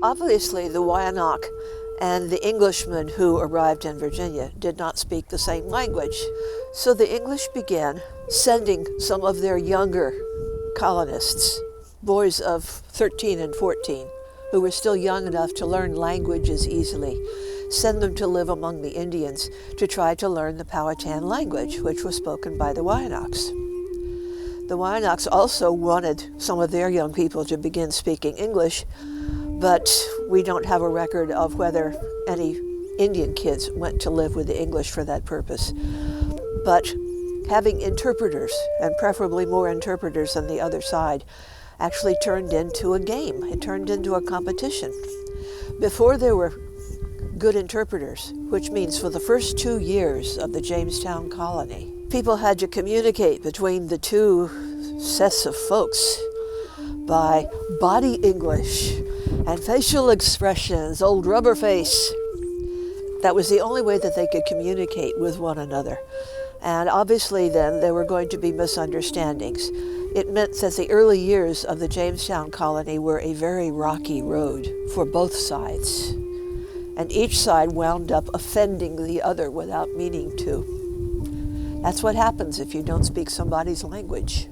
Obviously, the Wyandot and the Englishmen who arrived in Virginia did not speak the same language. So the English began sending some of their younger colonists, boys of 13 and 14, who were still young enough to learn languages easily, send them to live among the Indians to try to learn the Powhatan language, which was spoken by the Wyandots. The Wyandots also wanted some of their young people to begin speaking English, but we don't have a record of whether any Indian kids went to live with the English for that purpose. But having interpreters, and preferably more interpreters than the other side, actually turned into a game. It turned into a competition. Before there were good interpreters, which means for the first 2 years of the Jamestown colony, people had to communicate between the two sets of folks by body English and facial expressions, old rubber face. That was the only way that they could communicate with one another. And obviously then there were going to be misunderstandings. It meant that the early years of the Jamestown colony were a very rocky road for both sides. And each side wound up offending the other without meaning to. That's what happens if you don't speak somebody's language.